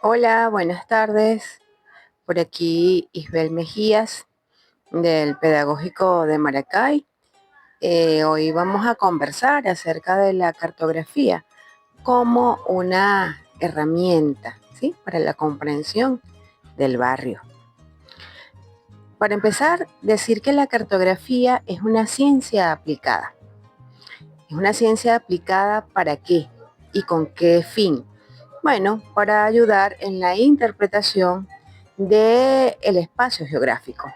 Hola, buenas tardes. Por aquí Isbel Mejías del Pedagógico de Maracay. Hoy vamos a conversar acerca de la cartografía como una herramienta, ¿sí?, para la comprensión del barrio. Para empezar, decir que la cartografía es una ciencia aplicada. ¿Es una ciencia aplicada para qué y con qué fin? Bueno, para ayudar en la interpretación del espacio geográfico.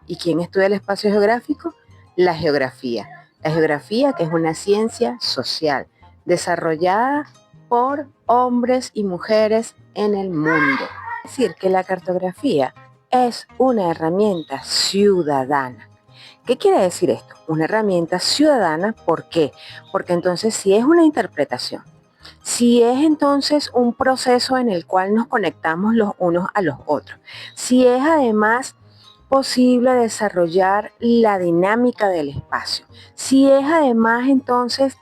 ¿Y quién estudia el espacio geográfico? La geografía. La geografía, que es una ciencia social desarrollada por hombres y mujeres en el mundo. Es decir, que la cartografía es una herramienta ciudadana. ¿Qué quiere decir esto? Una herramienta ciudadana, ¿por qué? Porque entonces si es una interpretación, si es entonces un proceso en el cual nos conectamos los unos a los otros, si es además posible desarrollar la dinámica del espacio, si es además entonces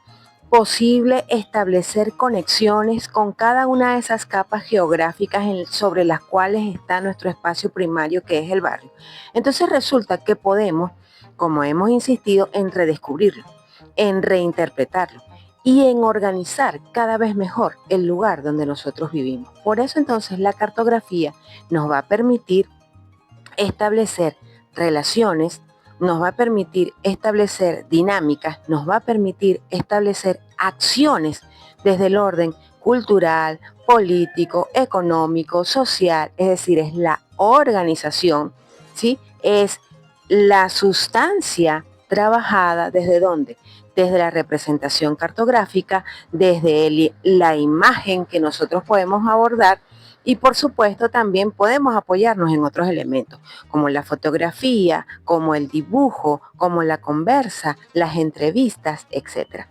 posible establecer conexiones con cada una de esas capas geográficas sobre las cuales está nuestro espacio primario, que es el barrio. Entonces resulta que podemos, como hemos insistido, en redescubrirlo, en reinterpretarlo y en organizar cada vez mejor el lugar donde nosotros vivimos. Por eso entonces la cartografía nos va a permitir establecer relaciones, nos va a permitir establecer dinámicas, nos va a permitir establecer acciones desde el orden cultural, político, económico, social, es decir, es la organización, ¿sí? Es la sustancia trabajada desde dónde? Desde la representación cartográfica, desde la imagen que nosotros podemos abordar y por supuesto también podemos apoyarnos en otros elementos, como la fotografía, como el dibujo, como la conversa, las entrevistas, etc.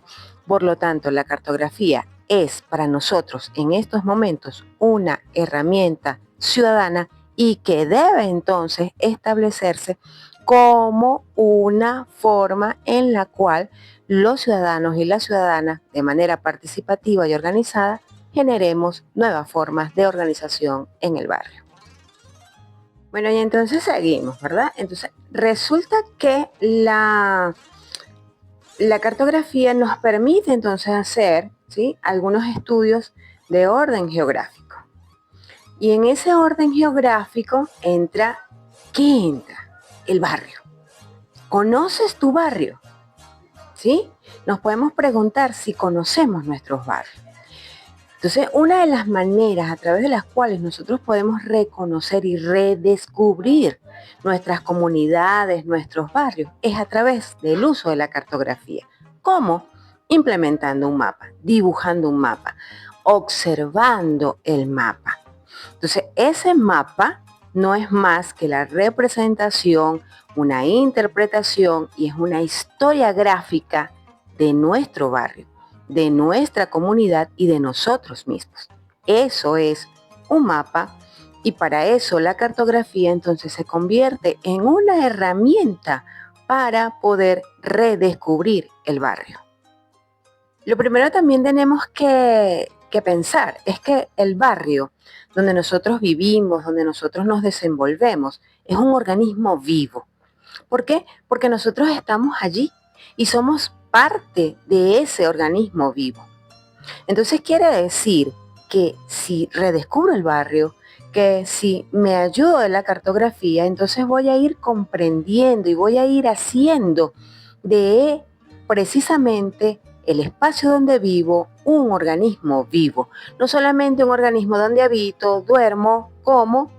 Por lo tanto, la cartografía es para nosotros en estos momentos una herramienta ciudadana y que debe entonces establecerse como una forma en la cual los ciudadanos y las ciudadanas, de manera participativa y organizada, generemos nuevas formas de organización en el barrio. Bueno, y entonces seguimos, ¿verdad? Entonces, resulta que la cartografía nos permite entonces hacer, ¿sí?, algunos estudios de orden geográfico. Y en ese orden geográfico entra, ¿qué entra? El barrio. ¿Conoces tu barrio? ¿Sí? Nos podemos preguntar si conocemos nuestros barrios. Entonces, una de las maneras a través de las cuales nosotros podemos reconocer y redescubrir nuestras comunidades, nuestros barrios, es a través del uso de la cartografía. ¿Cómo? Implementando un mapa, dibujando un mapa, observando el mapa. Entonces, ese mapa no es más que la representación, una interpretación y es una historia gráfica de nuestro barrio, de nuestra comunidad y de nosotros mismos. Eso es un mapa y para eso la cartografía entonces se convierte en una herramienta para poder redescubrir el barrio. Lo primero también tenemos que pensar es que el barrio donde nosotros vivimos, donde nosotros nos desenvolvemos, es un organismo vivo. ¿Por qué? Porque nosotros estamos allí y somos parte de ese organismo vivo. Entonces quiere decir que si redescubro el barrio, que si me ayudo de la cartografía, entonces voy a ir comprendiendo y voy a ir haciendo de precisamente el espacio donde vivo un organismo vivo. No solamente un organismo donde habito, duermo, como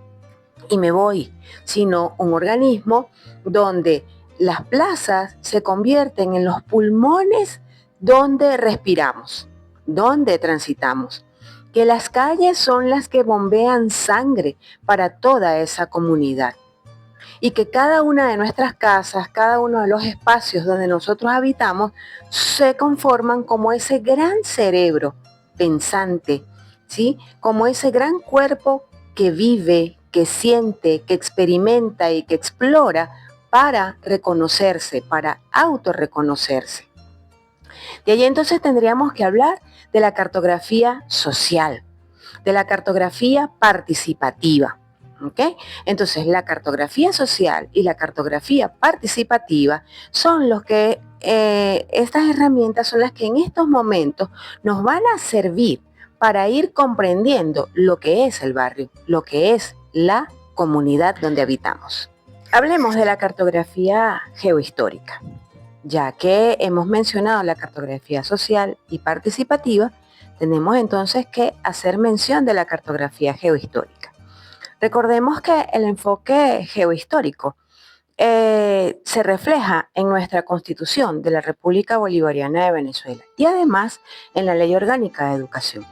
y me voy, sino un organismo donde las plazas se convierten en los pulmones donde respiramos, donde transitamos, que las calles son las que bombean sangre para toda esa comunidad y que cada una de nuestras casas, cada uno de los espacios donde nosotros habitamos, se conforman como ese gran cerebro pensante, ¿sí? Como ese gran cuerpo que vive, que siente, que experimenta y que explora para reconocerse, para autorreconocerse. De allí entonces tendríamos que hablar de la cartografía social. de la cartografía participativa. ¿Okay? Entonces, la cartografía social y la cartografía participativa son los que, estas herramientas son las que en estos momentos nos van a servir para ir comprendiendo lo que es el barrio, lo que es la comunidad donde habitamos. Hablemos de la cartografía geohistórica. Ya que hemos mencionado la cartografía social y participativa, tenemos entonces que hacer mención de la cartografía geohistórica. Recordemos que el enfoque geohistórico se refleja en nuestra Constitución de la República Bolivariana de Venezuela y además en la Ley Orgánica de Educación.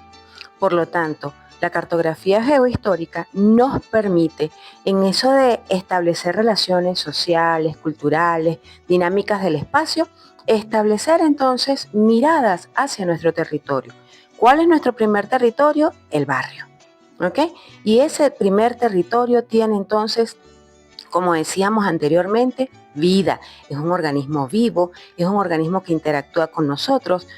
Por lo tanto, la cartografía geohistórica nos permite en eso de establecer relaciones sociales, culturales, dinámicas del espacio, establecer entonces miradas hacia nuestro territorio. ¿Cuál es nuestro primer territorio? El barrio. ¿Okay? Y ese primer territorio tiene entonces, como decíamos anteriormente, vida. Es un organismo vivo, es un organismo que interactúa con nosotros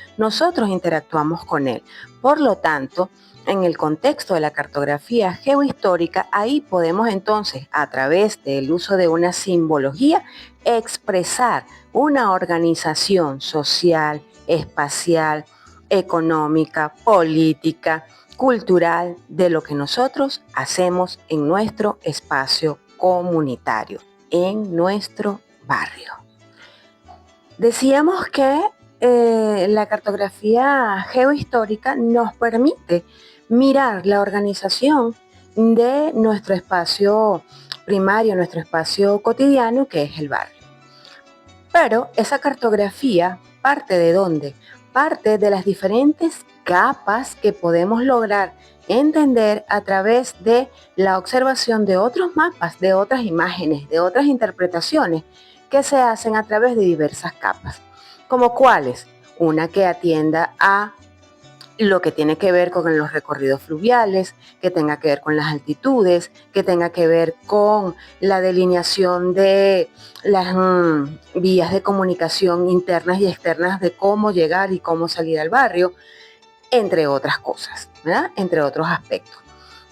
interactuamos con él. Por lo tanto, en el contexto de la cartografía geohistórica, ahí podemos entonces, a través del uso de una simbología, expresar una organización social, espacial, económica, política, cultural de lo que nosotros hacemos en nuestro espacio comunitario, en nuestro barrio. Decíamos que la cartografía geohistórica nos permite mirar la organización de nuestro espacio primario, nuestro espacio cotidiano, que es el barrio. Pero esa cartografía parte ¿de dónde? Parte de las diferentes capas que podemos lograr entender a través de la observación de otros mapas, de otras imágenes, de otras interpretaciones que se hacen a través de diversas capas. ¿Como cuáles? Una que atienda a lo que tiene que ver con los recorridos fluviales, que tenga que ver con las altitudes, que tenga que ver con la delineación de las vías de comunicación internas y externas de cómo llegar y cómo salir al barrio, entre otras cosas, ¿verdad? Entre otros aspectos.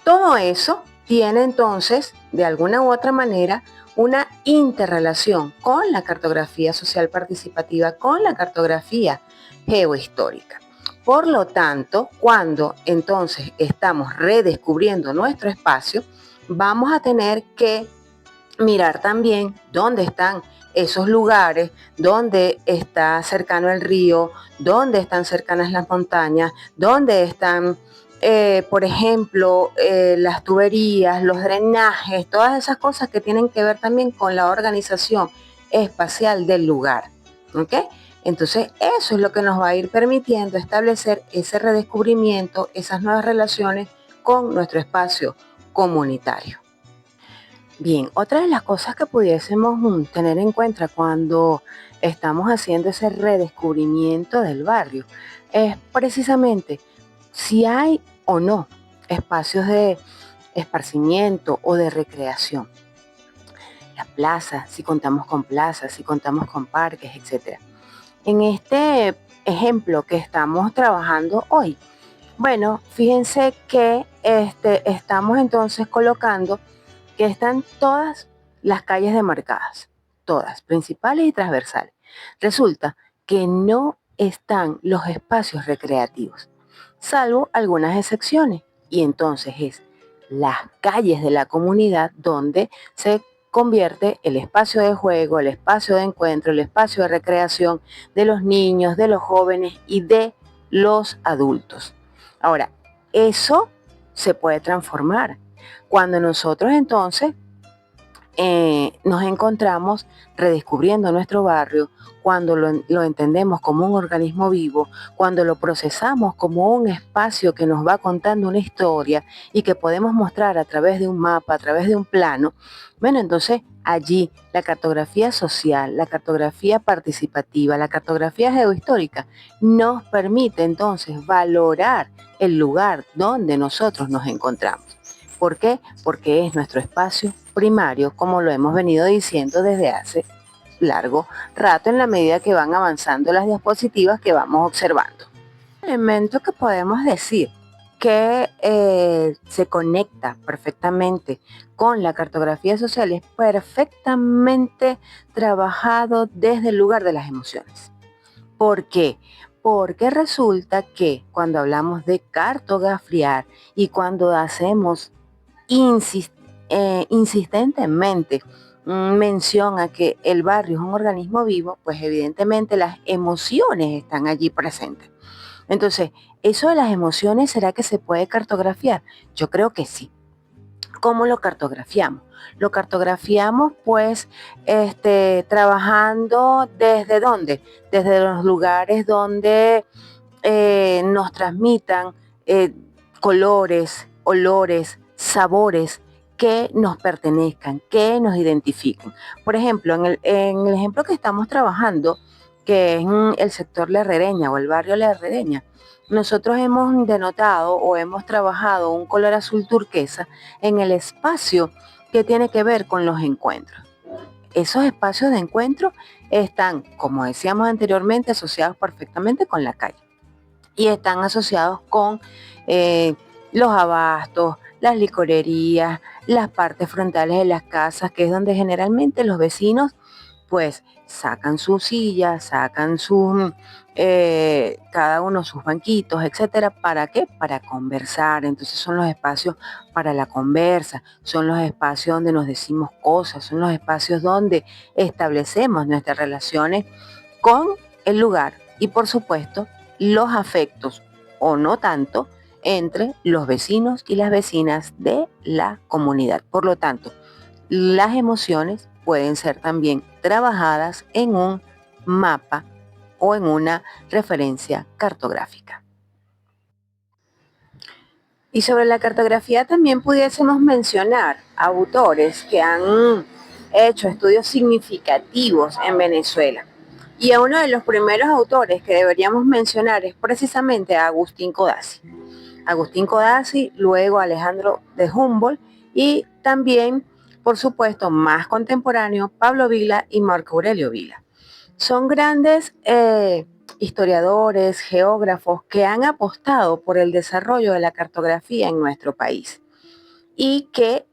Todo eso tiene entonces, de alguna u otra manera, una interrelación con la cartografía social participativa, con la cartografía geohistórica. Por lo tanto, cuando entonces estamos redescubriendo nuestro espacio, vamos a tener que mirar también dónde están esos lugares, dónde está cercano el río, dónde están cercanas las montañas, dónde están, por ejemplo, las tuberías, los drenajes, todas esas cosas que tienen que ver también con la organización espacial del lugar. ¿Ok? Entonces, eso es lo que nos va a ir permitiendo establecer ese redescubrimiento, esas nuevas relaciones con nuestro espacio comunitario. Bien, otra de las cosas que pudiésemos tener en cuenta cuando estamos haciendo ese redescubrimiento del barrio es precisamente si hay o no espacios de esparcimiento o de recreación. Las plazas, si contamos con plazas, si contamos con parques, etc. En este ejemplo que estamos trabajando hoy, bueno, fíjense que estamos entonces colocando que están todas las calles demarcadas, todas, principales y transversales. Resulta que no están los espacios recreativos, salvo algunas excepciones, y entonces es las calles de la comunidad donde se convierte el espacio de juego, el espacio de encuentro, el espacio de recreación de los niños, de los jóvenes y de los adultos. Ahora, eso se puede transformar cuando nosotros entonces nos encontramos redescubriendo nuestro barrio, cuando lo entendemos como un organismo vivo, cuando lo procesamos como un espacio que nos va contando una historia y que podemos mostrar a través de un mapa, a través de un plano. Bueno, entonces allí la cartografía social, la cartografía participativa, la cartografía geohistórica nos permite entonces valorar el lugar donde nosotros nos encontramos. ¿Por qué? Porque es nuestro espacio primario, como lo hemos venido diciendo desde hace largo rato en la medida que van avanzando las diapositivas que vamos observando. El elemento que podemos decir que se conecta perfectamente con la cartografía social es perfectamente trabajado desde el lugar de las emociones. ¿Por qué? Porque resulta que cuando hablamos de cartografiar y cuando hacemos insistentemente mención a que el barrio es un organismo vivo, pues evidentemente las emociones están allí presentes. Entonces, ¿eso de las emociones será que se puede cartografiar? Yo creo que sí. ¿Cómo lo cartografiamos? Lo cartografiamos pues trabajando desde dónde? Desde los lugares donde nos transmitan colores, olores, sabores que nos pertenezcan, que nos identifiquen. Por ejemplo, en el ejemplo que estamos trabajando, que es el sector La Herrereña o el barrio La Herrereña, nosotros hemos denotado o hemos trabajado un color azul turquesa en el espacio que tiene que ver con los encuentros. Esos espacios de encuentro están, como decíamos anteriormente, asociados perfectamente con la calle y están asociados con eh, los abastos, las licorerías, las partes frontales de las casas, que es donde generalmente los vecinos pues sacan sus sillas, sacan cada uno sus banquitos, etcétera. ¿Para qué? Para conversar. Entonces son los espacios para la conversa, son los espacios donde nos decimos cosas, son los espacios donde establecemos nuestras relaciones con el lugar y por supuesto los afectos o no tanto entre los vecinos y las vecinas de la comunidad. Por lo tanto, las emociones pueden ser también trabajadas en un mapa o en una referencia cartográfica. Y sobre la cartografía también pudiésemos mencionar autores que han hecho estudios significativos en Venezuela. Y a uno de los primeros autores que deberíamos mencionar es precisamente a Agustín Codazzi. Agustín Codazzi, luego Alejandro de Humboldt y también, por supuesto, más contemporáneo, Pablo Vila y Marco Aurelio Vila. Son grandes historiadores, geógrafos que han apostado por el desarrollo de la cartografía en nuestro país y que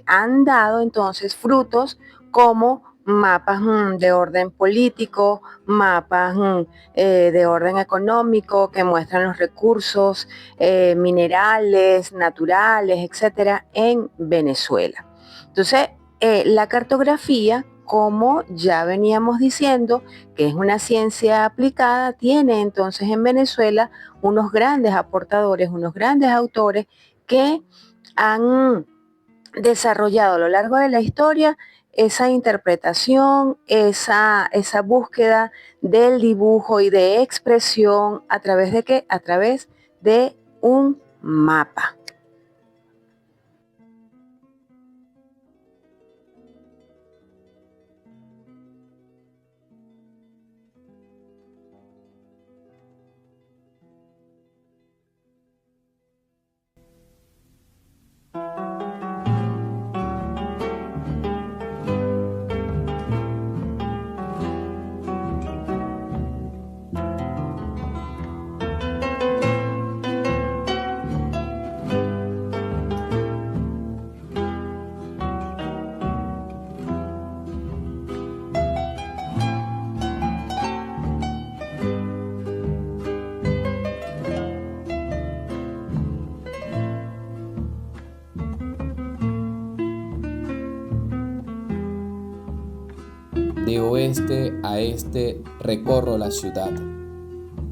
han dado entonces frutos como mapas de orden político, mapas de orden económico que muestran los recursos minerales, naturales, etcétera, en Venezuela. Entonces, la cartografía, como ya veníamos diciendo, que es una ciencia aplicada, tiene entonces en Venezuela unos grandes aportadores, unos grandes autores que han desarrollado a lo largo de la historia esa interpretación, esa búsqueda del dibujo y de expresión a través de qué? A través de un mapa. De oeste a este recorro la ciudad,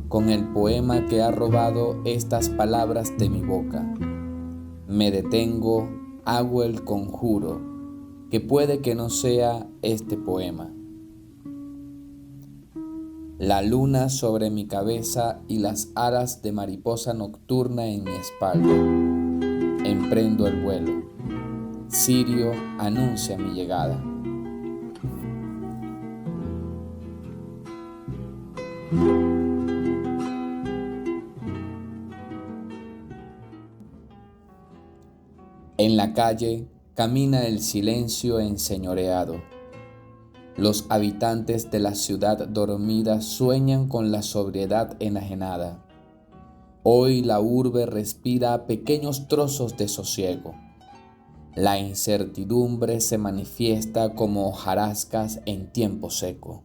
con el poema que ha robado estas palabras de mi boca. Me detengo, hago el conjuro, que puede que no sea este poema. La luna sobre mi cabeza y las alas de mariposa nocturna en mi espalda. Emprendo el vuelo. Sirio anuncia mi llegada. En la calle camina el silencio enseñoreado. Los habitantes de la ciudad dormida sueñan con la sobriedad enajenada. Hoy la urbe respira pequeños trozos de sosiego. La incertidumbre se manifiesta como hojarascas en tiempo seco.